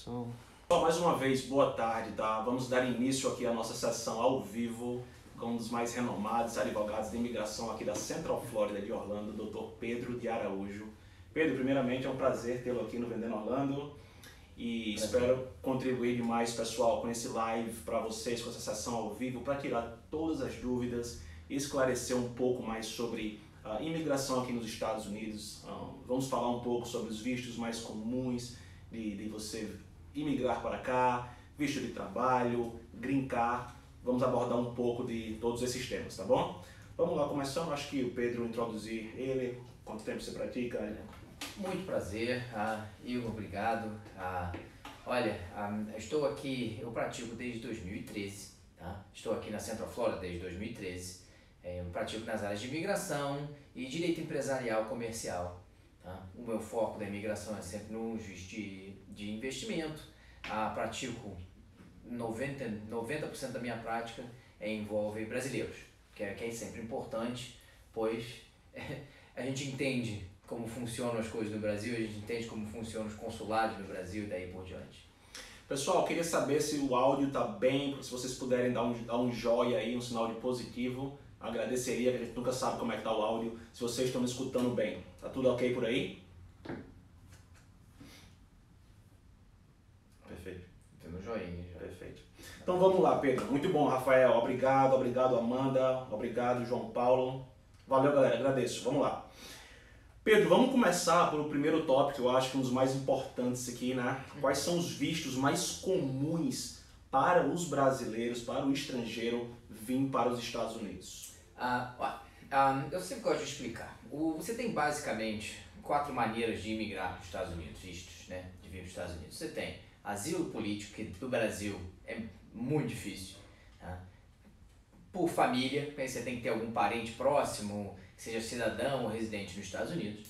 Gravação. Mais uma vez, boa tarde, tá? Vamos dar início aqui à nossa sessão ao vivo com um dos mais renomados advogados de imigração aqui da Central Florida de Orlando, o Dr. Pedro de Araújo. Pedro, primeiramente é um prazer tê-lo aqui no Vendendo Orlando e espero contribuir demais, pessoal, com esse live para vocês, com essa sessão ao vivo, para tirar todas as dúvidas e esclarecer um pouco mais sobre a imigração aqui nos Estados Unidos. Vamos falar um pouco sobre os vistos mais comuns de você imigrar para cá, visto de trabalho, green card. Vamos abordar um pouco de todos esses temas, tá bom? Vamos lá, começando. Acho que o Pedro introduzir ele. Quanto tempo você pratica? Muito prazer, Igor, obrigado. Olha, estou aqui, eu pratico desde 2013, tá? Estou aqui na Central Florida desde 2013. Eu pratico nas áreas de imigração e direito empresarial comercial. Tá? O meu foco da imigração é sempre nos vistos de investimento. Pratico 90% da minha prática envolve brasileiros, que é sempre importante, pois a gente entende como funcionam as coisas no Brasil, a gente entende como funcionam os consulados no Brasil e daí por diante. Pessoal, queria saber se o áudio está bem, se vocês puderem dar um joia aí, um sinal de positivo. Agradeceria, que a gente nunca sabe como é que está o áudio, se vocês estão me escutando bem. Tá tudo ok por aí? Perfeito. Tendo joinha já. Perfeito. Então vamos lá, Pedro. Muito bom, Rafael. Obrigado, Amanda. Obrigado, João Paulo. Valeu, galera. Agradeço. Vamos lá. Pedro, vamos começar pelo primeiro tópico, eu acho que um dos mais importantes aqui, né? Quais são os vistos mais comuns para os brasileiros, para o estrangeiro vir para os Estados Unidos? Eu sempre gosto de explicar. Você tem basicamente 4 maneiras de imigrar para os Estados Unidos, vistos, né? De vir para os Estados Unidos. Você tem asilo político, que no Brasil é muito difícil. Tá? Por família, você tem que ter algum parente próximo, que seja cidadão ou residente nos Estados Unidos.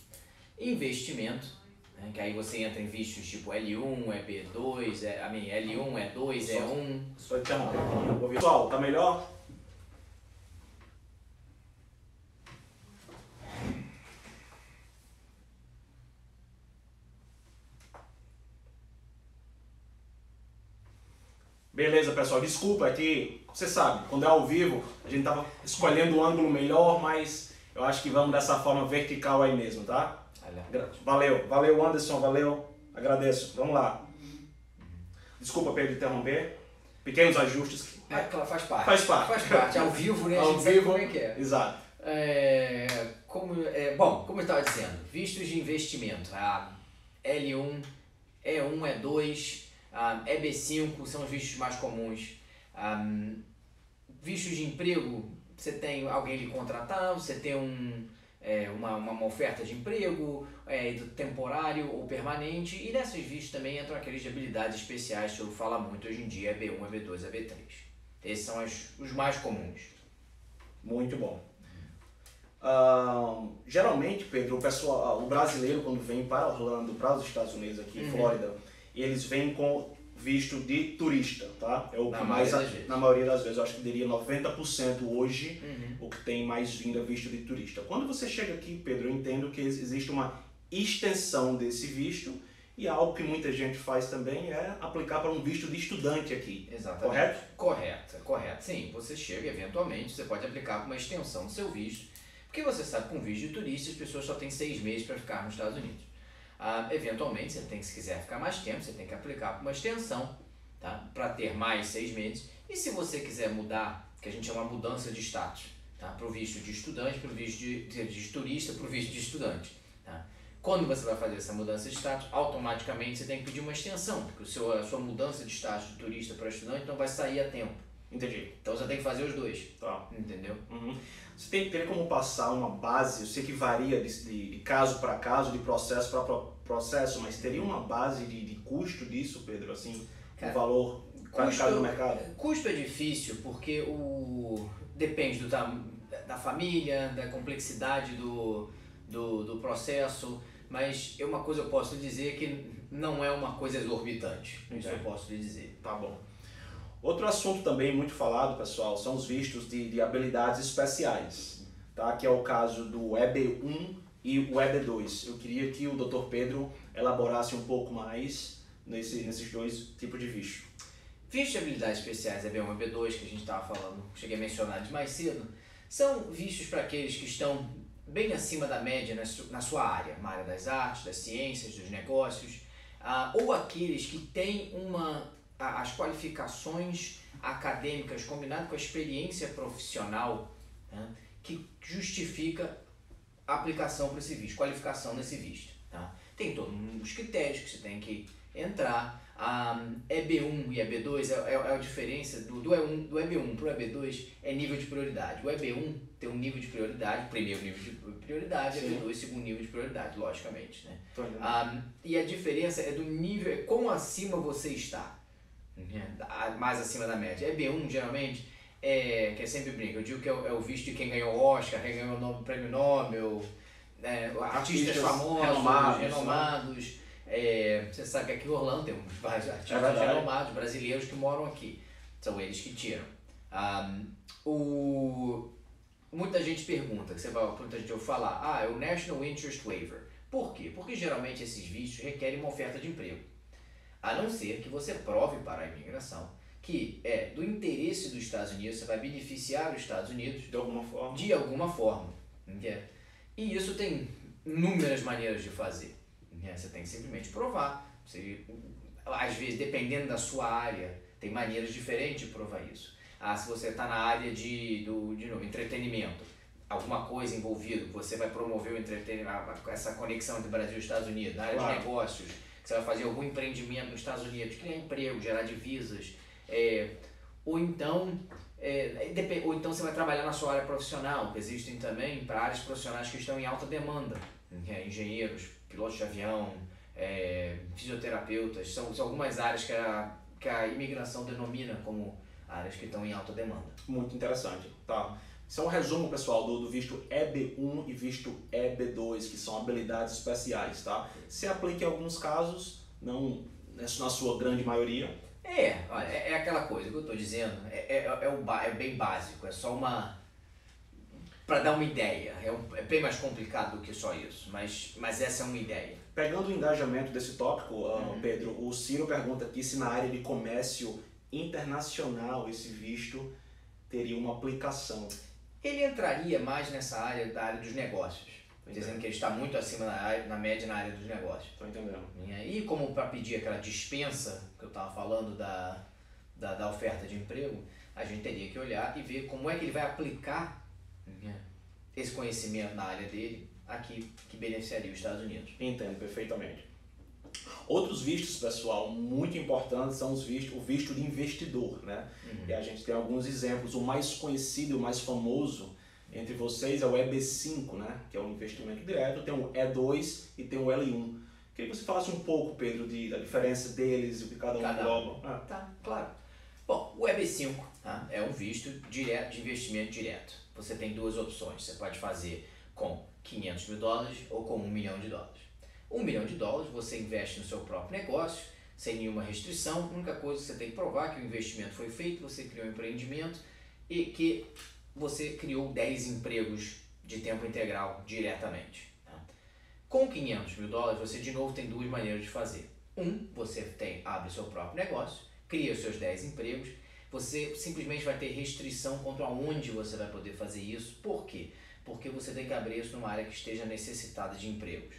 Investimento, né? Que aí você entra em vistos tipo L1, EB2, L1, E2, E1. Só interromper. Pessoal, tá melhor? Beleza, pessoal. Desculpa que você sabe, quando é ao vivo, a gente tava escolhendo o ângulo melhor, mas eu acho que vamos dessa forma vertical aí mesmo, tá? Valeu Anderson, valeu, agradeço. Vamos lá. Desculpa, Pedro, interromper. Pequenos ajustes. Faz parte. Faz parte. Ao vivo, né? Ao a gente sabe vivo, como é que é. Exato. Como eu estava dizendo, vistos de investimento, L1, E1, E2, EB5 são os vistos mais comuns. Vistos de emprego, você tem alguém lhe contratando, você tem uma oferta de emprego, temporário ou permanente, e nesses vistos também entram aqueles de habilidades especiais que eu falo muito hoje em dia, EB1, EB2, EB3. Esses são os mais comuns. Muito bom. Geralmente, Pedro, o brasileiro quando vem para Orlando, para os Estados Unidos aqui, Flórida, eles vêm com visto de turista, tá? É o que mais, na maioria das vezes, eu acho que diria 90% hoje, o que tem mais vindo é visto de turista. Quando você chega aqui, Pedro, eu entendo que existe uma extensão desse visto e algo que muita gente faz também é aplicar para um visto de estudante aqui. Exatamente. Correto. Sim, você chega, eventualmente, você pode aplicar para uma extensão do seu visto, porque você sabe que com visto de turista as pessoas só têm 6 meses para ficar nos Estados Unidos. Eventualmente, se quiser ficar mais tempo, você tem que aplicar para uma extensão, tá? Para ter mais 6 meses. E se você quiser mudar, que a gente chama mudança de status, tá? Para o visto de estudante, para o visto de turista, para o visto de estudante. Tá? Quando você vai fazer essa mudança de status, automaticamente você tem que pedir uma extensão, porque a sua mudança de status de turista para estudante não vai sair a tempo. Entendi. Então você tem que fazer os dois. Tá. Entendeu? Você tem que ter como passar uma base, eu sei que varia de caso para caso, de processo para processo, mas teria uma base de custo disso, Pedro, assim, o valor praticado no mercado? Custo é difícil porque depende da família, da complexidade do processo, mas uma coisa eu posso lhe dizer que não é uma coisa exorbitante. Isso eu posso lhe dizer. Tá bom. Outro assunto também muito falado, pessoal, são os vistos de habilidades especiais, tá? Que é o caso do EB1 e o EB2. Eu queria que o Dr. Pedro elaborasse um pouco mais nesses dois tipos de visto? Vistos de habilidades especiais, EB1 e EB2, que a gente estava falando, cheguei a mencionar de mais cedo, são vistos para aqueles que estão bem acima da média na sua área, na área das artes, das ciências, dos negócios, ou aqueles que têm as qualificações acadêmicas combinadas com a experiência profissional, né, que justifica a aplicação para esse visto, qualificação nesse visto. Tá? Tem todos os critérios que você tem que entrar. EB1 e EB2 é a diferença do EB1 para o EB2 é nível de prioridade. O EB1 tem um nível de prioridade, primeiro nível de prioridade, Sim. EB2 segundo nível de prioridade, logicamente. Né? E a diferença é do nível, é quão acima você está, mais acima da média. EB1 geralmente que é sempre brinca, eu digo que é o visto de quem ganhou Oscar, quem ganhou o prêmio Nobel, artistas famosos, renomados. Você sabe que aqui em Orlando tem vários artistas renomados, brasileiros que moram aqui. São eles que tiram. Muita gente pergunta, muita gente ouve falar, é o National Interest Waiver. Por quê? Porque geralmente esses vistos requerem uma oferta de emprego. A não ser que você prove para a imigração que é do interesse dos Estados Unidos, você vai beneficiar os Estados Unidos de alguma forma. E isso tem inúmeras maneiras de fazer. Você tem que simplesmente provar. Às vezes, dependendo da sua área, tem maneiras diferentes de provar isso. Se você está na área de novo, entretenimento, alguma coisa envolvida, você vai promover o entretenimento, essa conexão entre Brasil e Estados Unidos, na área de negócios, que você vai fazer algum empreendimento nos Estados Unidos, criar emprego, gerar divisas, ou então você vai trabalhar na sua área profissional, que existem também para áreas profissionais que estão em alta demanda, engenheiros, pilotos de avião, fisioterapeutas, são algumas áreas que a imigração denomina como áreas que estão em alta demanda. Muito interessante, tá? Isso é um resumo, pessoal, do visto EB1 e visto EB2, que são habilidades especiais, tá? Se aplica em alguns casos, não na sua grande maioria. É aquela coisa que eu estou dizendo, é bem básico, é só para dar uma ideia, é bem mais complicado do que só isso, mas essa é uma ideia. Pegando o engajamento desse tópico, Pedro, o Ciro pergunta aqui se na área de comércio internacional esse visto teria uma aplicação. Ele entraria mais nessa área da área dos negócios, dizendo que ele está muito acima na média na área dos negócios. Estou entendendo. E como para pedir aquela dispensa que eu estava falando da oferta de emprego, a gente teria que olhar e ver como é que ele vai aplicar esse conhecimento na área dele aqui, que beneficiaria os Estados Unidos. Entendo perfeitamente. Outros vistos, pessoal, muito importantes são o visto de investidor, né? E a gente tem alguns exemplos. O mais conhecido, o mais famoso entre vocês é o EB5, né? Que é um investimento direto. Tem o E2 e tem o L1. Queria que você falasse um pouco, Pedro, da diferença deles e o que cada um engloba. Tá, claro. Bom, o EB5 é um visto direto de investimento direto. Você tem duas opções. Você pode fazer com $500 mil ou com $1 milhão. $1 milhão você investe no seu próprio negócio, sem nenhuma restrição. A única coisa que você tem que provar é que o investimento foi feito, você criou um empreendimento e que você criou 10 empregos de tempo integral diretamente. Com $500 mil, você de novo tem duas maneiras de fazer. Você abre seu próprio negócio, cria os seus 10 empregos, você simplesmente vai ter restrição quanto a onde você vai poder fazer isso. Por quê? Porque você tem que abrir isso numa área que esteja necessitada de empregos.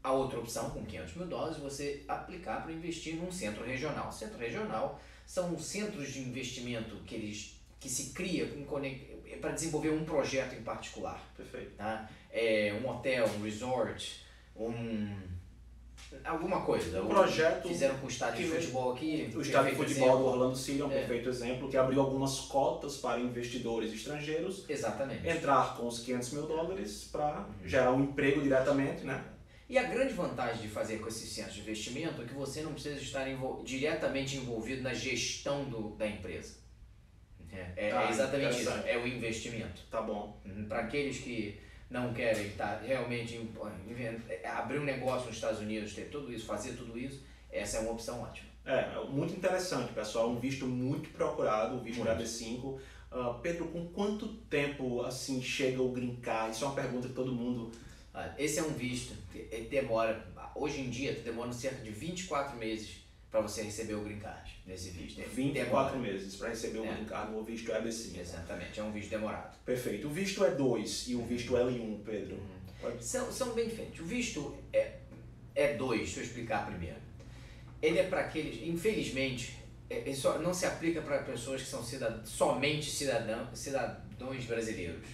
A outra opção, com $500 mil, você aplicar para investir num centro regional. Centro regional são centros de investimento que se cria para desenvolver um projeto em particular. Perfeito. Um hotel, um resort, alguma coisa. Um projeto. Fizeram com o estádio de futebol aqui. O estádio de futebol do Orlando City é um perfeito exemplo, que abriu algumas cotas para investidores estrangeiros. Exatamente. Entrar com os $500 mil para gerar um emprego diretamente, né? E a grande vantagem de fazer com esses centros de investimento é que você não precisa estar diretamente envolvido na gestão da empresa. É exatamente isso, é o investimento. Tá bom. Para aqueles que não querem realmente abrir um negócio nos Estados Unidos, ter tudo isso, fazer tudo isso, essa é uma opção ótima. Muito interessante, pessoal. Um visto muito procurado, o visto EB5. Pedro, com quanto tempo assim chega o green card? Isso é uma pergunta que todo mundo... Esse é um visto que demora hoje em dia, demora cerca de 24 meses para você receber o green card nesse visto. 24 meses para receber o green card no visto EB5. Exatamente, é um visto demorado. Perfeito. O visto E2 e o visto L1, Pedro? São bem diferentes. O visto E2, deixa eu explicar primeiro. Ele é para aqueles, infelizmente, ele só não se aplica para pessoas que são somente cidadãos brasileiros.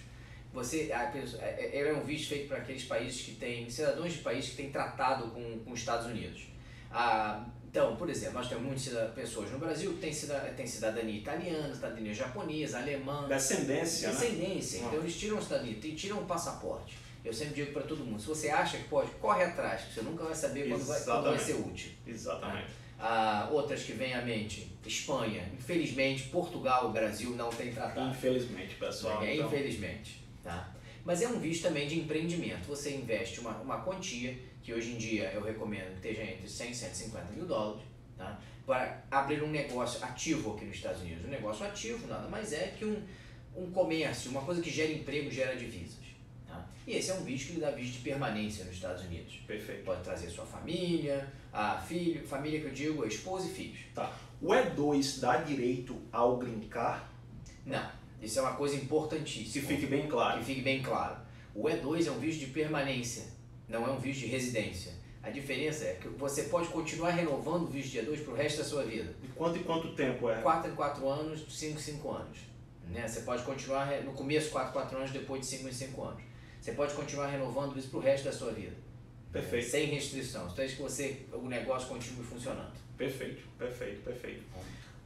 Ele é um visto feito para aqueles países que têm, cidadãos de países que têm tratado com os Estados Unidos. Então, por exemplo, nós temos muitas pessoas no Brasil que têm cidadania italiana, cidadania japonesa, alemã. Descendência, né? Então eles tiram a cidadania, tiram o passaporte. Eu sempre digo para todo mundo, se você acha que pode, corre atrás, que você nunca vai saber quando vai ser útil. Exatamente. Outras que vêm à mente, Espanha, infelizmente, Portugal, Brasil não tem tratado. Infelizmente, pessoal. Então... Infelizmente. Tá? Mas é um visto também de empreendimento. Você investe uma quantia, que hoje em dia eu recomendo que esteja entre 100 e 150 mil dólares, tá? Para abrir um negócio ativo aqui nos Estados Unidos. Um negócio ativo nada mais é que um comércio, uma coisa que gera emprego, gera divisas. Tá? E esse é um visto que lhe dá visto de permanência nos Estados Unidos. Perfeito. Pode trazer sua família, família que eu digo, esposa e filhos. Tá. O E2 dá direito ao green card? Não. Isso é uma coisa importantíssima. Que fique bem claro. Que fique bem claro. O E2 é um visto de permanência, não é um visto de residência. A diferença é que você pode continuar renovando o visto de E2 para o resto da sua vida. De quanto tempo é? 4 em 4 anos, 5 em 5 anos. Né? Você pode continuar, no começo 4 em 4 anos, depois de 5 em 5 anos. Você pode continuar renovando isso para o resto da sua vida. Perfeito. Sem restrição. Desde que o negócio continue funcionando. Perfeito.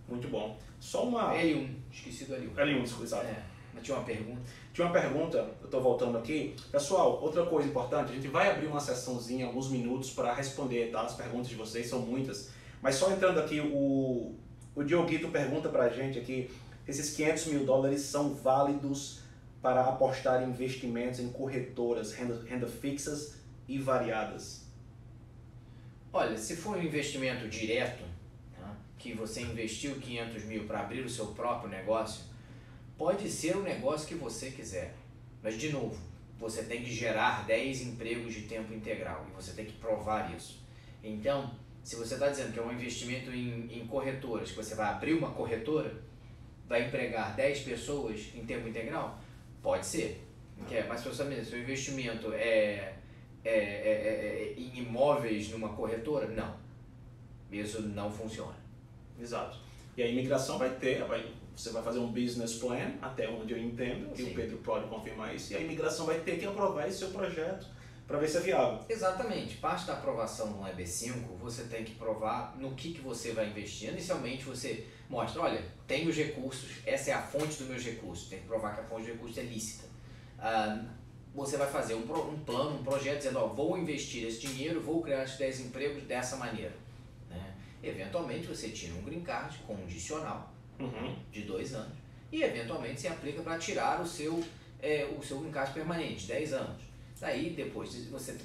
Muito bom. Só uma... L1, esqueci do L1. L1, exato. Mas tinha uma pergunta? Tinha uma pergunta, eu estou voltando aqui. Pessoal, outra coisa importante, a gente vai abrir uma sessãozinha, alguns minutos, para responder, tá? As perguntas de vocês são muitas. Mas só entrando aqui, o Dioguito pergunta para a gente aqui, esses 500 mil dólares são válidos para apostar em investimentos em corretoras, renda fixas e variadas? Olha, se for um investimento direto, que você investiu 500 mil para abrir o seu próprio negócio, pode ser o negócio que você quiser. Mas, de novo, você tem que gerar 10 empregos de tempo integral e você tem que provar isso. Então, se você está dizendo que é um investimento em corretoras, que você vai abrir uma corretora, vai empregar 10 pessoas em tempo integral, pode ser. Mas se o seu investimento é em imóveis numa corretora, não. Isso não funciona. Exato. E a imigração você vai fazer um business plan, até onde eu entendo, e o Pedro pode confirmar isso, e a imigração vai ter que aprovar esse seu projeto para ver se é viável. Exatamente. Parte da aprovação no EB5, você tem que provar no que você vai investir. Inicialmente você mostra, olha, tenho os recursos, essa é a fonte dos meus recursos, tem que provar que a fonte de recursos é lícita. Você vai fazer um plano, um projeto dizendo, vou investir esse dinheiro, vou criar esses 10 empregos dessa maneira. Eventualmente você tira um green card condicional de 2 anos e eventualmente você aplica para tirar o seu green card permanente, 10 anos. Daí depois,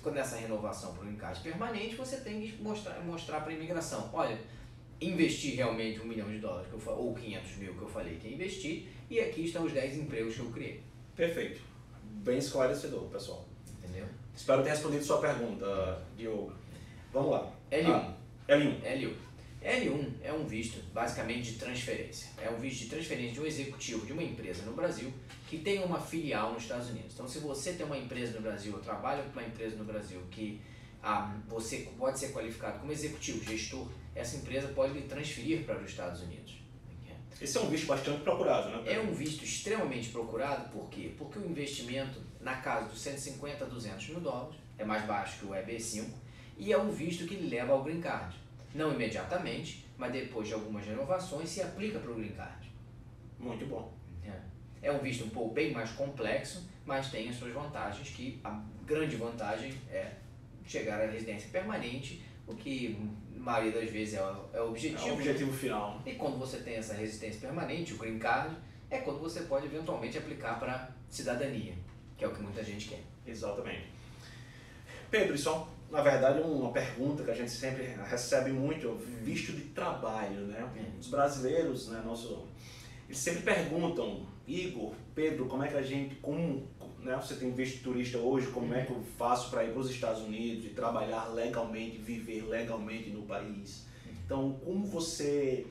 quando essa renovação para o green card permanente, você tem que mostrar para a imigração, olha, investi realmente $1 milhão ou 500 mil que eu falei que ia investir e aqui estão os 10 empregos que eu criei. Perfeito. Bem esclarecedor, pessoal. Entendeu? Espero ter respondido sua pergunta, Diogo. Vamos lá. L1. L1. L1 é um visto basicamente de transferência. É um visto de transferência de um executivo de uma empresa no Brasil que tem uma filial nos Estados Unidos. Então, se você tem uma empresa no Brasil ou trabalha com uma empresa no Brasil que você pode ser qualificado como executivo, gestor, essa empresa pode lhe transferir para os Estados Unidos. Esse é um visto bastante procurado, né? É um visto extremamente procurado, por quê? Porque o investimento na casa dos 150 a 200 mil dólares é mais baixo que o EB5 e é um visto que lhe leva ao green card. Não imediatamente, mas depois de algumas renovações se aplica para o green card. Muito bom. É um visto um pouco bem mais complexo, mas tem as suas vantagens, que a grande vantagem é chegar à residência permanente, o que na maioria das vezes é o objetivo. É o objetivo final. E quando você tem essa residência permanente, o green card, é quando você pode eventualmente aplicar para cidadania, que é o que muita gente quer. Exatamente. Pedro, isso na verdade é uma pergunta que a gente sempre recebe muito, visto de trabalho, né? Os brasileiros, né, eles sempre perguntam, Igor, Pedro, como é que a gente, né, você tem visto turista hoje, como é que eu faço para ir para os Estados Unidos e trabalhar legalmente, viver legalmente no país. Então, como você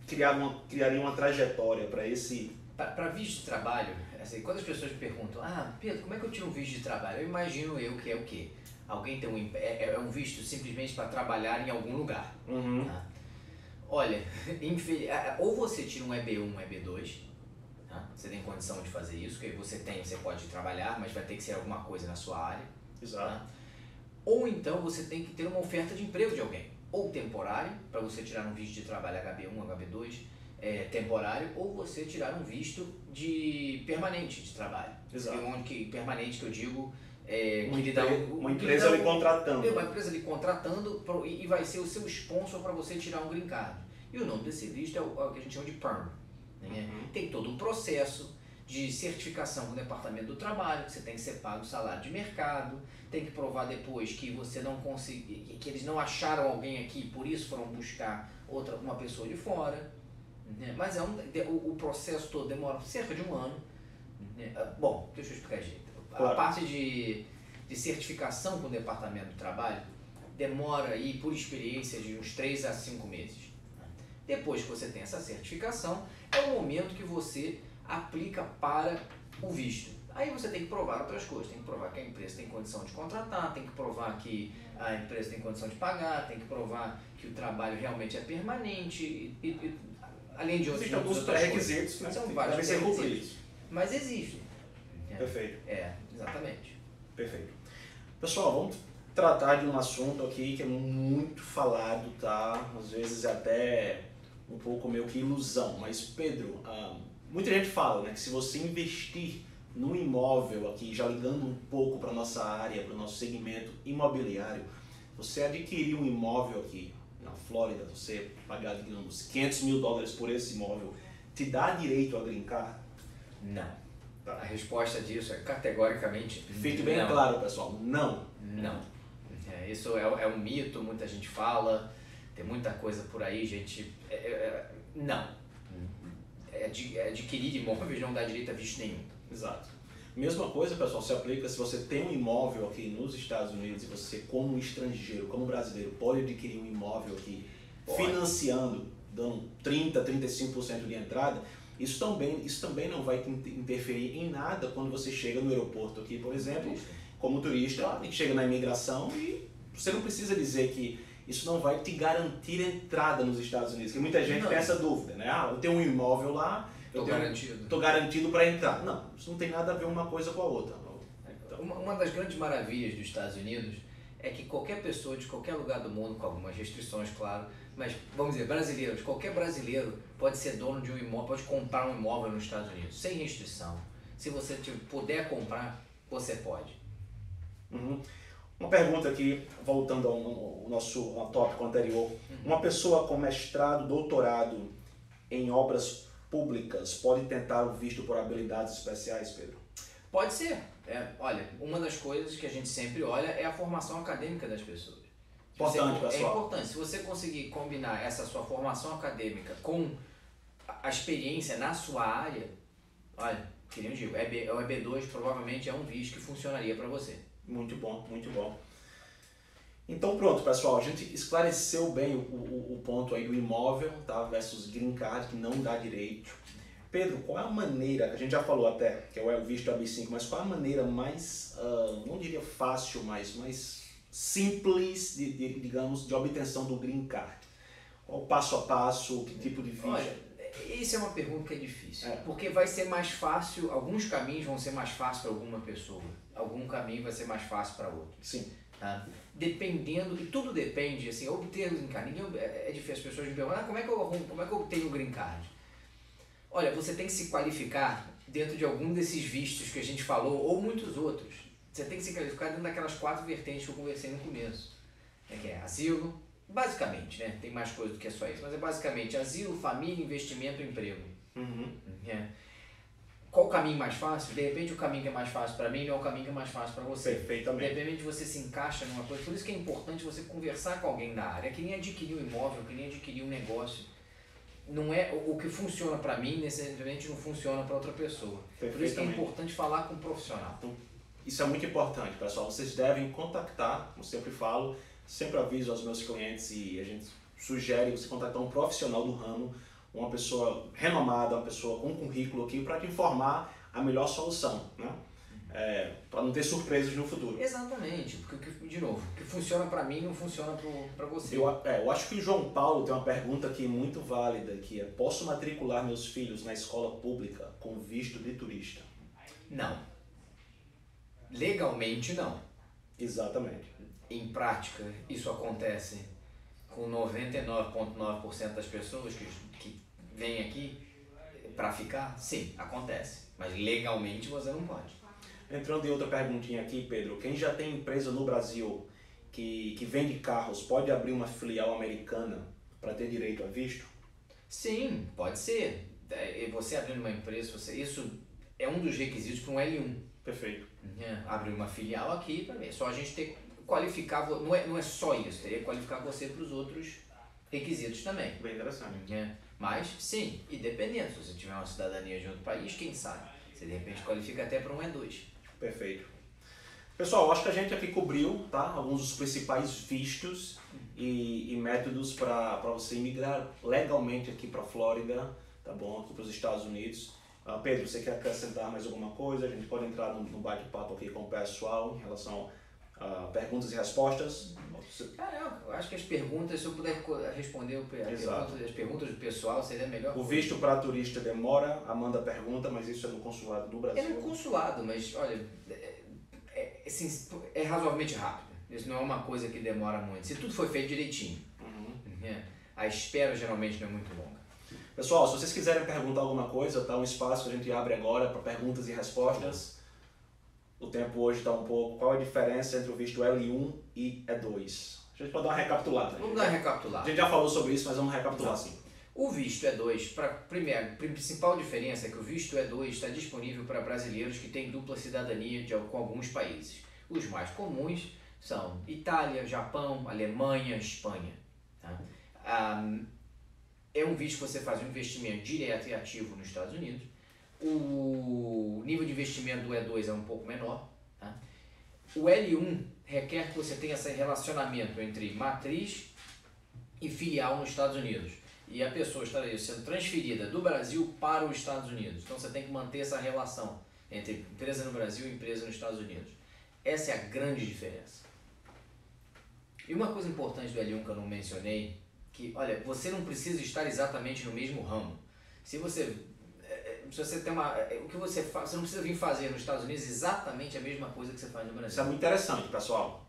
criaria uma trajetória para esse... Para visto de trabalho, assim, quando as pessoas me perguntam, Pedro, como é que eu tiro um visto de trabalho? Eu imagino que é o quê? Alguém tem é um visto simplesmente para trabalhar em algum lugar. Uhum. Tá? Olha, ou você tira um EB1, um EB2, tá? Você tem condição de fazer isso, que você pode trabalhar, mas vai ter que ser alguma coisa na sua área. Exato. Tá? Ou então você tem que ter uma oferta de emprego de alguém, ou temporário, para você tirar um visto de trabalho HB1, HB2, temporário, ou você tirar um visto de permanente de trabalho. Exato. Permanente que eu digo... uma empresa lhe contratando. Uma empresa lhe contratando e vai ser o seu sponsor para você tirar um green card. E o nome desse visto é o que a gente chama de PERM. Né? Uhum. Tem todo um processo de certificação com o Departamento do Trabalho, que você tem que ser pago salário de mercado, tem que provar depois que você não conseguiu, que eles não acharam alguém aqui, por isso foram buscar uma pessoa de fora. Né? Mas o processo todo demora cerca de um ano. Né? Bom, deixa eu explicar direito. Claro. A parte de certificação com o Departamento do Trabalho demora aí, por experiência, de uns 3 a 5 meses. Depois que você tem essa certificação, é o momento que você aplica para o visto. Aí você tem que provar outras coisas, tem que provar que a empresa tem condição de contratar, tem que provar que a empresa tem condição de pagar, tem que provar que o trabalho realmente é permanente, além de outros alguns pré-requisitos, né? São vários devem ser pré-requisitos. cumpridos. Mas existem. Perfeito. Exatamente. Perfeito. Pessoal, vamos tratar de um assunto aqui que é muito falado, tá? Às vezes é até um pouco meio que ilusão, mas Pedro, muita gente fala, né, que se você investir num imóvel aqui, já ligando um pouco para nossa área, para o nosso segmento imobiliário, você adquirir um imóvel aqui na Flórida, você pagar, digamos, $500 mil por esse imóvel, te dá direito a green card? Não. Tá. A resposta disso é categoricamente Fique bem claro, pessoal, não. Não. Isso é um mito, muita gente fala, tem muita coisa por aí, gente. Não. Adquirir imóveis não dá direito a visto nenhum. Exato. Mesma coisa, pessoal, se aplica se você tem um imóvel aqui nos Estados Unidos e você, como estrangeiro, como brasileiro, pode adquirir um imóvel aqui financiando, dando 30%, 35% de entrada. Isso também não vai interferir em nada quando você chega no aeroporto aqui, por exemplo, como turista, e chega na imigração e você não precisa dizer que isso não vai te garantir entrada nos Estados Unidos, que muita gente tem essa dúvida, né? Eu tenho um imóvel lá, estou garantido para entrar. Não, isso não tem nada a ver uma coisa com a outra. Então, uma das grandes maravilhas dos Estados Unidos é que qualquer pessoa de qualquer lugar do mundo, com algumas restrições, claro, mas vamos dizer, brasileiros, qualquer brasileiro pode ser dono de um imóvel, pode comprar um imóvel nos Estados Unidos, sem restrição. Se você puder comprar, você pode. Uhum. Uma pergunta aqui, voltando ao tópico anterior. Uma pessoa com mestrado, doutorado em obras públicas pode tentar o visto por habilidades especiais, Pedro? Pode ser. Olha, uma das coisas que a gente sempre olha é a formação acadêmica das pessoas. Importante, pessoal. É importante. Se você conseguir combinar essa sua formação acadêmica com a experiência na sua área, olha, que nem eu digo, o EB2 provavelmente é um visto que funcionaria para você. Muito bom, muito bom. Então pronto, pessoal, a gente esclareceu bem o ponto aí do imóvel, tá, versus green card, que não dá direito. Pedro, qual é a maneira, a gente já falou até, que é o visto AB5, mas qual é a maneira mais, não diria fácil, mas mais simples, digamos, de obtenção do green card? Qual o passo a passo, que tipo de visto? Olha, isso é uma pergunta que é difícil, porque vai ser mais fácil, alguns caminhos vão ser mais fáceis para alguma pessoa, algum caminho vai ser mais fácil para outro. Sim. Tá? Dependendo, e tudo depende, assim, obter o green card, é difícil, as pessoas me perguntam, como é que eu obtenho o green card? Olha, você tem que se qualificar dentro de algum desses vistos que a gente falou, ou muitos outros. Você tem que se qualificar dentro daquelas 4 vertentes que eu conversei no começo. Que é asilo, basicamente, né? Tem mais coisa do que só isso, mas é basicamente asilo, família, investimento e emprego. Uhum. Qual o caminho mais fácil? De repente o caminho que é mais fácil para mim não é o caminho que é mais fácil para você. Perfeitamente. De repente você se encaixa numa coisa. Por isso que é importante você conversar com alguém da área. É que nem adquirir um imóvel, que nem adquirir um negócio. não é o que funciona para mim, necessariamente não funciona para outra pessoa. Por isso que é importante falar com um profissional. Então, isso é muito importante, pessoal. Vocês devem contactar, como sempre falo, sempre aviso aos meus clientes e a gente sugere você contactar um profissional do ramo, uma pessoa renomada, uma pessoa com currículo aqui para te informar a melhor solução, né? Para não ter surpresas no futuro. Exatamente, porque, de novo, o que funciona para mim não funciona para você. Eu acho que o João Paulo tem uma pergunta aqui muito válida, que é: posso matricular meus filhos na escola pública com visto de turista? Não. Legalmente não. Exatamente. Em prática, isso acontece com 99,9% das pessoas que vêm aqui para ficar? Sim, acontece. Mas legalmente você não pode. Entrando em outra perguntinha aqui, Pedro. Quem já tem empresa no Brasil que vende carros pode abrir uma filial americana para ter direito a visto? Sim, pode ser. Você abrindo uma empresa, isso é um dos requisitos para um L1. Perfeito. Abrir uma filial aqui para ver. Só a gente ter que qualificar, não é só isso, teria que qualificar você para os outros requisitos também. Bem interessante. Mas sim, e dependendo, se você tiver uma cidadania de outro país, quem sabe? Você de repente qualifica até para um E2. Perfeito. Pessoal, acho que a gente aqui cobriu, tá, alguns dos principais vistos e métodos para você imigrar legalmente aqui para a Flórida, tá bom? Aqui para os Estados Unidos. Pedro, você quer acrescentar mais alguma coisa? A gente pode entrar no bate-papo aqui com o pessoal em relação a perguntas e respostas. Eu acho que as perguntas, se eu puder responder as perguntas do pessoal, seria melhor. O visto para turista demora, Amanda pergunta, mas isso é no consulado do Brasil? É no consulado, mas olha, é razoavelmente rápido. Isso não é uma coisa que demora muito. Se tudo for feito direitinho, a espera geralmente não é muito longa. Pessoal, se vocês quiserem perguntar alguma coisa, tá um espaço que a gente abre agora para perguntas e respostas. O tempo hoje está um pouco... Qual a diferença entre o visto L1 e E2? A gente pode dar uma recapitulada. Vamos dar uma recapitulada. A gente já falou sobre isso, mas vamos recapitular sim. O visto E2, a principal diferença é que o visto E2 está disponível para brasileiros que têm dupla cidadania com alguns países. Os mais comuns são Itália, Japão, Alemanha, Espanha. Tá? É um visto que você faz um investimento direto e ativo nos Estados Unidos. O nível de investimento do E2 é um pouco menor. Tá? O L1 requer que você tenha esse relacionamento entre matriz e filial nos Estados Unidos. E a pessoa estaria sendo transferida do Brasil para os Estados Unidos. Então você tem que manter essa relação entre empresa no Brasil e empresa nos Estados Unidos. Essa é a grande diferença. E uma coisa importante do L1 que eu não mencionei, que, olha, você não precisa estar exatamente no mesmo ramo. Se você tem o que você faz, você não precisa vir fazer nos Estados Unidos exatamente a mesma coisa que você faz no Brasil. Isso é muito interessante, pessoal.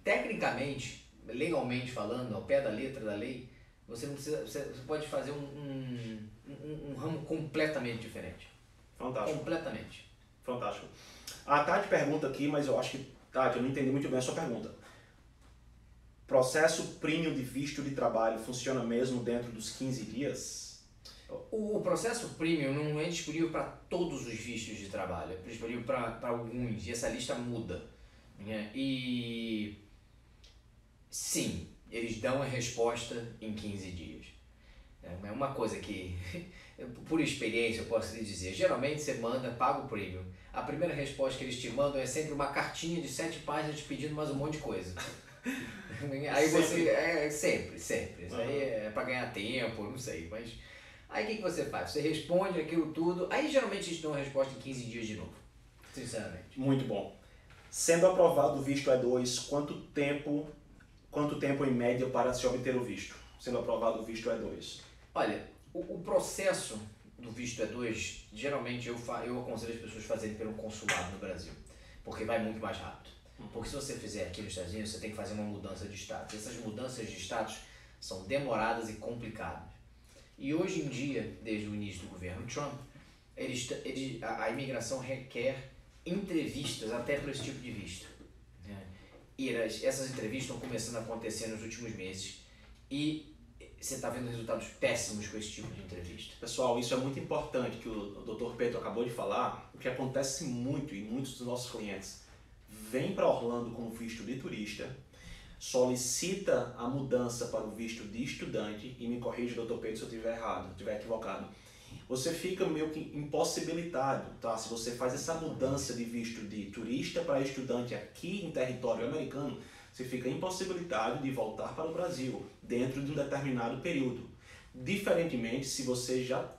Tecnicamente, legalmente falando, ao pé da letra da lei, você não precisa, você pode fazer um ramo completamente diferente. Fantástico. Completamente. Fantástico. A Tati pergunta aqui, mas eu acho que, Tati, eu não entendi muito bem a sua pergunta. Processo premium de visto de trabalho funciona mesmo dentro dos 15 dias? O processo premium não é disponível para todos os vistos de trabalho, é disponível para alguns, e essa lista muda. E sim, eles dão a resposta em 15 dias. É uma coisa que, por experiência, eu posso lhe dizer, geralmente você paga o premium. A primeira resposta que eles te mandam é sempre uma cartinha de 7 páginas te pedindo mais um monte de coisa. Aí você, sempre. Isso aí é para ganhar tempo, não sei, mas... Aí o que você faz? Você responde aquilo tudo, aí geralmente eles dão a resposta em 15 dias de novo, sinceramente. Muito bom. Sendo aprovado o visto E2, quanto tempo em média para se obter o visto? Sendo aprovado o visto E2. Olha, o processo do visto E2, geralmente eu aconselho as pessoas a fazerem pelo consulado no Brasil, porque vai muito mais rápido. Porque se você fizer aqui nos Estados Unidos, você tem que fazer uma mudança de status. Essas mudanças de status são demoradas e complicadas. E hoje em dia, desde o início do governo Trump, a imigração requer entrevistas até para esse tipo de visto. E essas entrevistas estão começando a acontecer nos últimos meses. E você está vendo resultados péssimos com esse tipo de entrevista. Pessoal, isso é muito importante que o Dr. Pedro acabou de falar, o que acontece muito e muitos dos nossos clientes vêm para Orlando com visto de turista, solicita a mudança para o visto de estudante, e me corrija, doutor Pedro, se eu estiver errado, se eu estiver equivocado, você fica meio que impossibilitado, tá? Se você faz essa mudança de visto de turista para estudante aqui em território americano, você fica impossibilitado de voltar para o Brasil dentro de um determinado período. Diferentemente, se você já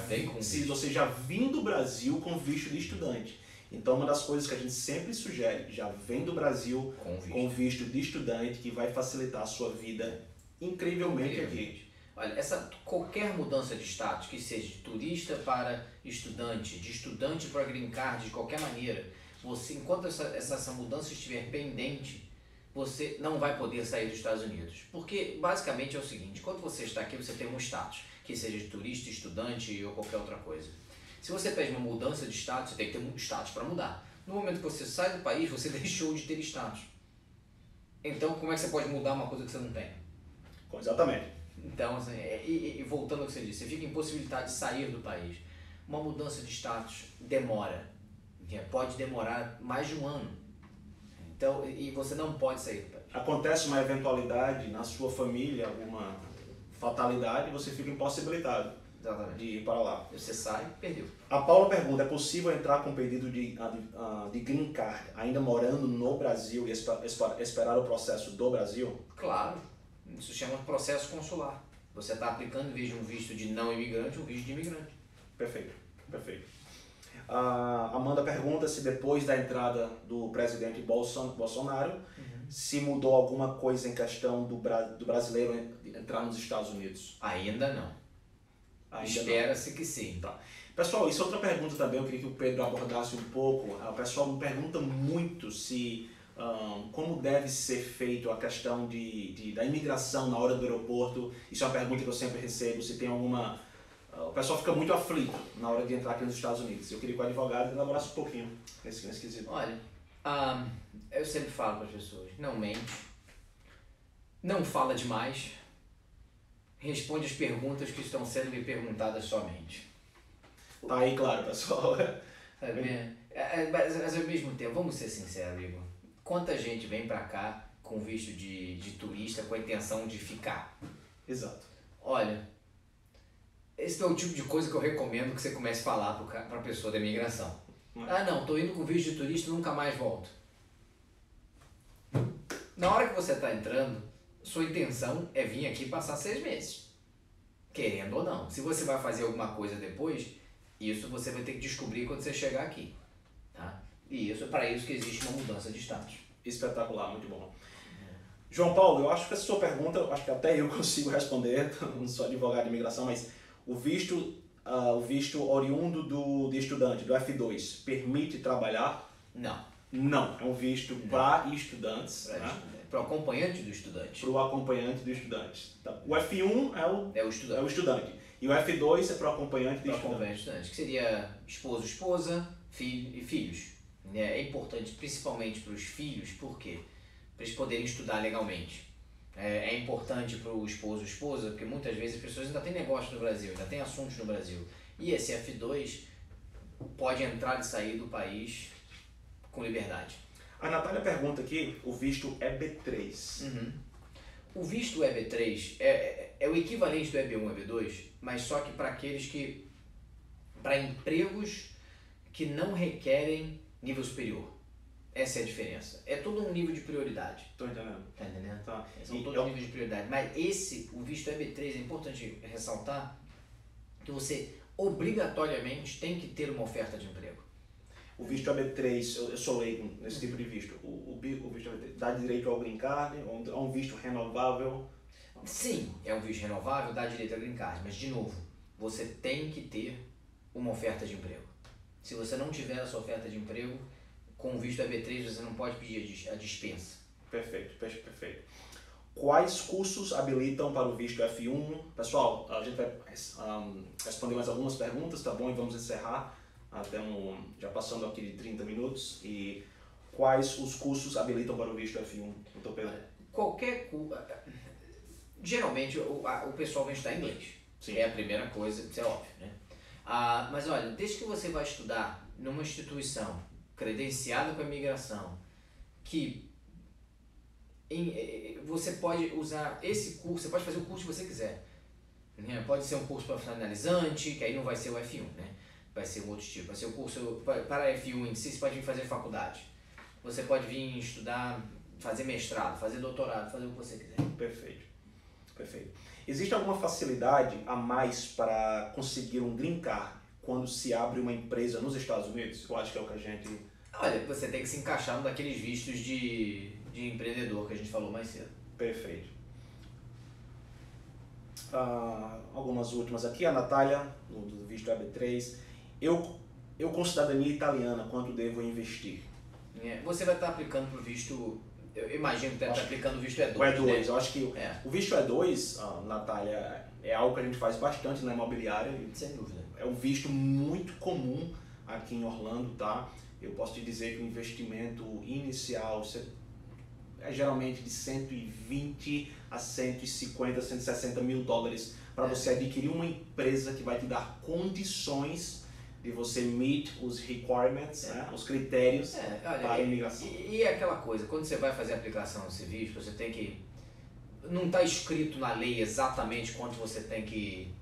vem com se você já vem do Brasil com visto de estudante. Então, uma das coisas que a gente sempre sugere, já vem do Brasil com visto de estudante, que vai facilitar a sua vida incrivelmente aqui. Olha, qualquer mudança de status, que seja de turista para estudante, de estudante para green card, de qualquer maneira, você, enquanto essa mudança estiver pendente, você não vai poder sair dos Estados Unidos. Porque, basicamente, é o seguinte, quando você está aqui, você tem um status, que seja de turista, estudante ou qualquer outra coisa. Se você pede uma mudança de status, você tem que ter um status para mudar. No momento que você sai do país, você deixou de ter status. Então, como é que você pode mudar uma coisa que você não tem? Exatamente. Então, assim, e voltando ao que você disse, você fica impossibilitado de sair do país. Uma mudança de status demora. Pode demorar mais de um ano. Então, e você não pode sair do país. Acontece uma eventualidade na sua família, alguma fatalidade, você fica impossibilitado. Exatamente. De ir para lá. Você sai, perdeu. A Paula pergunta, é possível entrar com pedido de green card ainda morando no Brasil e esperar o processo do Brasil? Claro. Isso chama de processo consular. Você está aplicando, em vez de um visto de não imigrante, um visto de imigrante. Perfeito, perfeito. A Amanda pergunta se depois da entrada do presidente Bolsonaro, se mudou alguma coisa em questão do brasileiro entrar nos Estados Unidos. Ainda não. Espera-se que sim. Tá. Pessoal, isso é outra pergunta também, eu queria que o Pedro abordasse um pouco. O pessoal me pergunta muito se como deve ser feito a questão da imigração na hora do aeroporto. Isso é uma pergunta que eu sempre recebo, se tem alguma... O pessoal fica muito aflito na hora de entrar aqui nos Estados Unidos. Eu queria que o advogado elaborasse um pouquinho nesse quesito. Olha, eu sempre falo para as pessoas, não mente, não fala demais, responde as perguntas que estão sendo me perguntadas somente. Tá aí claro, pessoal. Mas ao mesmo tempo, vamos ser sinceros, Igor. Quanta gente vem para cá com visto de turista com a intenção de ficar? Exato. Olha, esse é o tipo de coisa que eu recomendo que você comece a falar para a pessoa da imigração. Ah não, tô indo com visto de turista e nunca mais volto. Na hora que você está entrando, sua intenção é vir aqui passar 6 meses. Querendo ou não. Se você vai fazer alguma coisa depois, isso você vai ter que descobrir quando você chegar aqui. Tá? E isso é para isso que existe uma mudança de status. Espetacular, muito bom. João Paulo, eu acho que essa sua pergunta, acho que até eu consigo responder, não sou advogado de imigração, mas o visto oriundo de estudante, do F2, permite trabalhar? Não. Não, é um visto para estudantes. Para o acompanhante do estudante. Para o acompanhante do estudante. O F1 é o estudante. E o F2 é para o acompanhante do estudante. Que seria esposo, esposa, filho e filhos. É importante, principalmente para os filhos, por quê? Para eles poderem estudar legalmente. É importante para o esposo, esposa, porque muitas vezes as pessoas ainda têm negócio no Brasil, ainda têm assuntos no Brasil. E esse F2 pode entrar e sair do país com liberdade. A Natália pergunta aqui, o visto EB3. O visto EB3 é o equivalente do EB1 e EB2, mas só que para aqueles que... para empregos que não requerem nível superior. Essa é a diferença. É todo um nível de prioridade. Estou entendendo. Tá entendendo? Tá. São todos níveis de prioridade. Mas o visto EB3, é importante ressaltar que você obrigatoriamente tem que ter uma oferta de emprego. O visto EB3, eu sou leigo nesse tipo de visto. O visto EB3 dá direito ao green card, é um visto renovável? Sim, é um visto renovável, dá direito ao green card. Mas, de novo, você tem que ter uma oferta de emprego. Se você não tiver essa oferta de emprego, com o visto EB3 você não pode pedir a dispensa. Perfeito, perfeito. Quais cursos habilitam para o visto F1? Pessoal, a gente vai responder mais algumas perguntas, tá bom? E vamos encerrar. Já passando aqui de 30 minutos. E quais os cursos habilitam para o visto F1? Doutor Pedro? Qualquer curso... Geralmente o pessoal vai estudar inglês. Sim. É a primeira coisa, isso é óbvio, né? Mas olha, desde que você vai estudar numa instituição credenciada com a imigração, que você pode usar esse curso, você pode fazer o curso que você quiser. Né? Pode ser um curso para finalizante, que aí não vai ser o F1, né? Vai ser um outro tipo. Vai ser o curso para F1 em si, você pode vir fazer faculdade. Você pode vir estudar, fazer mestrado, fazer doutorado, fazer o que você quiser. Perfeito. Perfeito. Existe alguma facilidade a mais para conseguir um green card quando se abre uma empresa nos Estados Unidos? Eu acho que é o que a gente... Olha, você tem que se encaixar num daqueles vistos de empreendedor que a gente falou mais cedo. Perfeito. Algumas últimas aqui. A Natália, do visto AB3. Eu com cidadania italiana, quanto devo investir? Você vai estar aplicando para o visto... Eu imagino que deve estar aplicando o visto E2. O E2, né? eu acho que o visto E2, Natália, é algo que a gente faz bastante na imobiliária. Sem dúvida. É um visto muito comum aqui em Orlando, tá? Eu posso te dizer que o investimento inicial é geralmente de 120 a 150, 160 mil dólares para você adquirir uma empresa que vai te dar condições de você meet os requirements, né? Os critérios para a imigração. E é aquela coisa, quando você vai fazer a aplicação desse visto, você tem que... Não está escrito na lei exatamente quanto você tem que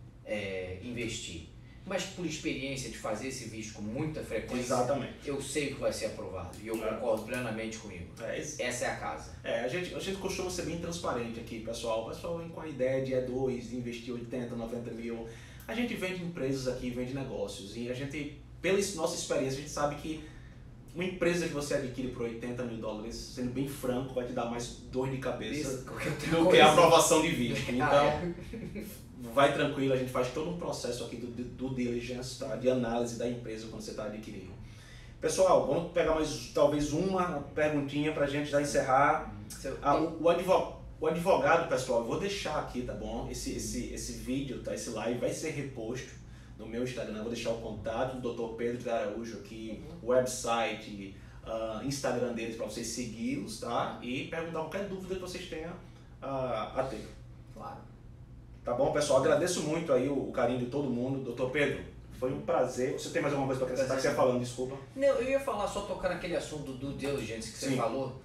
investir. Mas por experiência de fazer esse visto com muita frequência, Exatamente. Eu sei que vai ser aprovado e eu concordo plenamente comigo. Essa é a casa. A gente costuma ser bem transparente aqui, pessoal. O pessoal vem com a ideia de E2, de investir 80, 90 mil. A gente vende empresas aqui, vende negócios. E a gente, pela nossa experiência, a gente sabe que uma empresa que você adquire por 80 mil dólares, sendo bem franco, vai te dar mais dor de cabeça do que a aprovação de visto. Então, vai tranquilo, a gente faz todo um processo aqui do diligence, tá? De análise da empresa quando você está adquirindo. Pessoal, vamos pegar mais talvez uma perguntinha para a gente já encerrar. O advogado, pessoal, eu vou deixar aqui, tá bom? Esse vídeo, tá? Esse live vai ser reposto no meu Instagram. Eu vou deixar o contato do Dr. Pedro de Araújo aqui, website, Instagram deles para vocês segui-los, tá? E perguntar qualquer dúvida que vocês tenham a ter. Claro. Tá bom, pessoal? Agradeço muito aí o carinho de todo mundo. Dr. Pedro, foi um prazer. Você tem mais alguma coisa para acrescentar que você ia falando? Desculpa. Não, eu ia falar, só tocar naquele assunto do due diligence que você falou.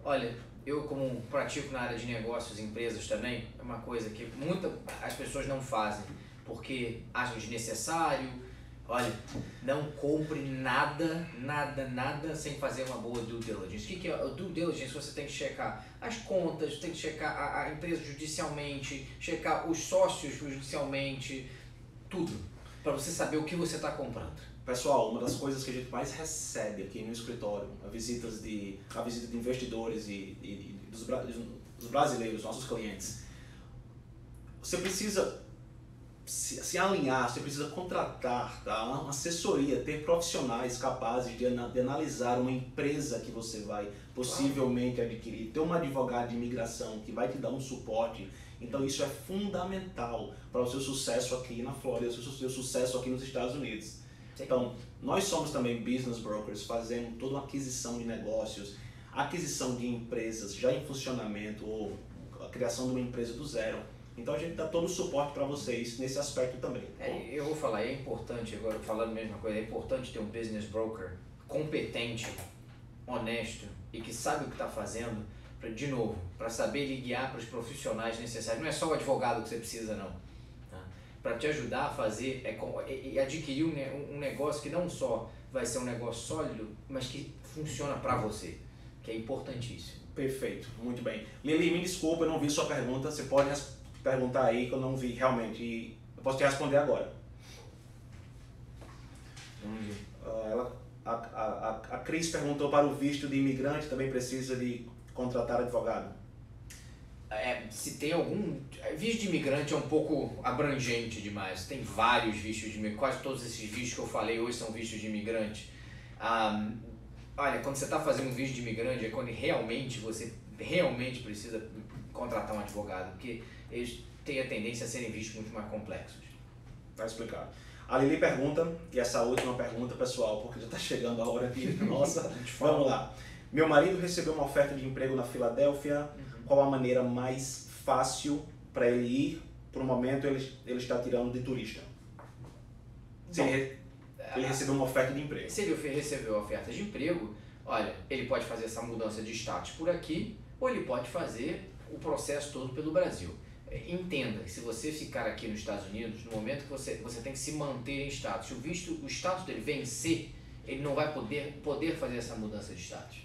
Olha, eu como pratico na área de negócios, empresas também, é uma coisa que as pessoas não fazem porque acham desnecessário. Olha, não compre nada sem fazer uma boa due diligence. O que é o due diligence? Você tem que checar as contas, tem que checar a empresa judicialmente, checar os sócios judicialmente, tudo, para você saber o que você está comprando. Pessoal, uma das coisas que a gente mais recebe aqui no escritório, a visita de investidores e dos brasileiros, nossos clientes, você precisa se alinhar, você precisa contratar, tá? Uma assessoria, ter profissionais capazes de analisar uma empresa que você vai possivelmente adquirir, ter um advogado de imigração que vai te dar um suporte. Então isso é fundamental para o seu sucesso aqui na Flórida, o seu sucesso aqui nos Estados Unidos. Sim. Então, nós somos também business brokers, fazendo toda uma aquisição de negócios, aquisição de empresas já em funcionamento ou a criação de uma empresa do zero. Então a gente dá todo o suporte para vocês nesse aspecto também. Eu vou falar, é importante, agora falando a mesma coisa, é importante ter um business broker competente, honesto e que sabe o que está fazendo, de novo, para saber lhe guiar para os profissionais necessários. Não é só o advogado que você precisa, não. Tá? Para te ajudar a fazer e adquirir um negócio que não só vai ser um negócio sólido, mas que funciona para você, que é importantíssimo. Perfeito, muito bem. Lili, me desculpa, eu não vi sua pergunta, você pode perguntar aí que eu não vi realmente e eu posso te responder agora. A Cris perguntou para o visto de imigrante, também precisa de contratar advogado? Se tem algum... Visto de imigrante é um pouco abrangente demais, tem vários vistos de imigrante, quase todos esses vistos que eu falei hoje são vistos de imigrante. Olha, quando você está fazendo um visto de imigrante é quando você realmente precisa contratar um advogado, porque eles têm a tendência a serem vistos muito mais complexos. Está explicado. A Lili pergunta, e essa última pergunta, pessoal, porque já está chegando a hora aqui, nossa, vamos lá. Meu marido recebeu uma oferta de emprego na Filadélfia, qual a maneira mais fácil para ele ir? Por um momento ele está tirando de turista. Ele recebeu uma oferta de emprego. Se ele recebeu a oferta de emprego, olha, ele pode fazer essa mudança de status por aqui, ou ele pode fazer o processo todo pelo Brasil. Entenda que se você ficar aqui nos Estados Unidos, no momento que você tem que se manter em status, se o status dele vencer, ele não vai poder fazer essa mudança de status.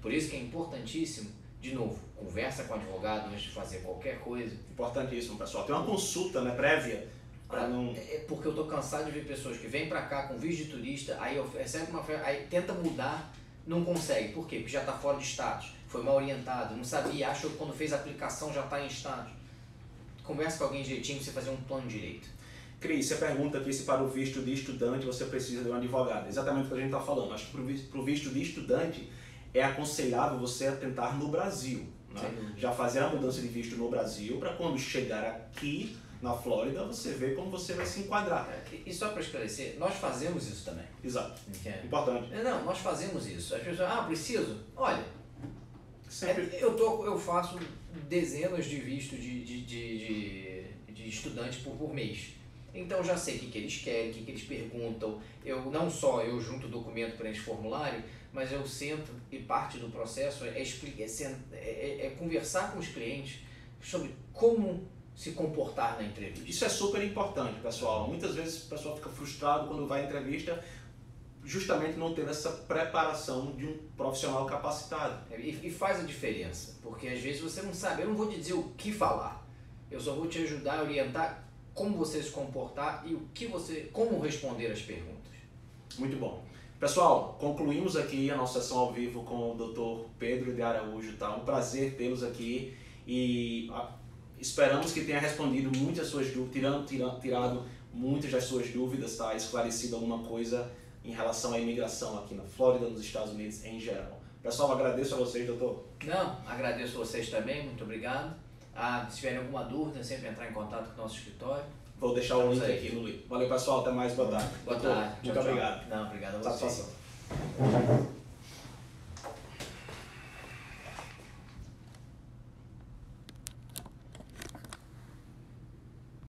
Por isso que é importantíssimo, de novo, conversa com o advogado antes de fazer qualquer coisa. Importantíssimo, pessoal. Tem uma consulta, né, prévia. É porque eu estou cansado de ver pessoas que vêm para cá com visto de turista, aí recebe uma oferta, aí tenta mudar, não consegue. Por quê? Porque já está fora de status, foi mal orientado, não sabia, acha que quando fez a aplicação já está em status. Conversa com alguém direitinho para você fazer um plano direito. Cris, você pergunta aqui se para o visto de estudante você precisa de um advogado. Exatamente o que a gente está falando. Acho que para o visto de estudante é aconselhável você tentar no Brasil. Né? Já fazer a mudança de visto no Brasil para quando chegar aqui na Flórida você ver como você vai se enquadrar. E só para esclarecer, nós fazemos isso também. Exato. Importante. Não, nós fazemos isso. As pessoas, preciso? Olha, sempre... eu faço dezenas de vistos de estudantes por mês. Então já sei o que eles querem, o que eles perguntam. Não só eu junto o documento para esse formulário, mas eu sento e parte do processo é conversar com os clientes sobre como se comportar na entrevista. Isso é super importante, pessoal. Muitas vezes o pessoal fica frustrado quando vai à entrevista justamente não tendo essa preparação de um profissional capacitado. E faz a diferença, porque às vezes você não sabe. Eu não vou te dizer o que falar, eu só vou te ajudar a orientar como você se comportar e como responder as perguntas. Muito bom. Pessoal, concluímos aqui a nossa sessão ao vivo com o Dr. Pedro de Araújo. Tá? Um prazer tê-los aqui e esperamos que tenha respondido muitas suas dúvidas, tirado muitas das suas dúvidas, tá? Esclarecido alguma coisa em relação à imigração aqui na Flórida, nos Estados Unidos em geral. Pessoal, agradeço a vocês, doutor. Não, agradeço a vocês também, muito obrigado. Se tiverem alguma dúvida, sempre entrar em contato com o nosso escritório. Vou deixar o link aqui no link. Valeu, pessoal, até mais, boa tarde. Boa tarde. Muito obrigado. Não, obrigado a vocês. Satisfação.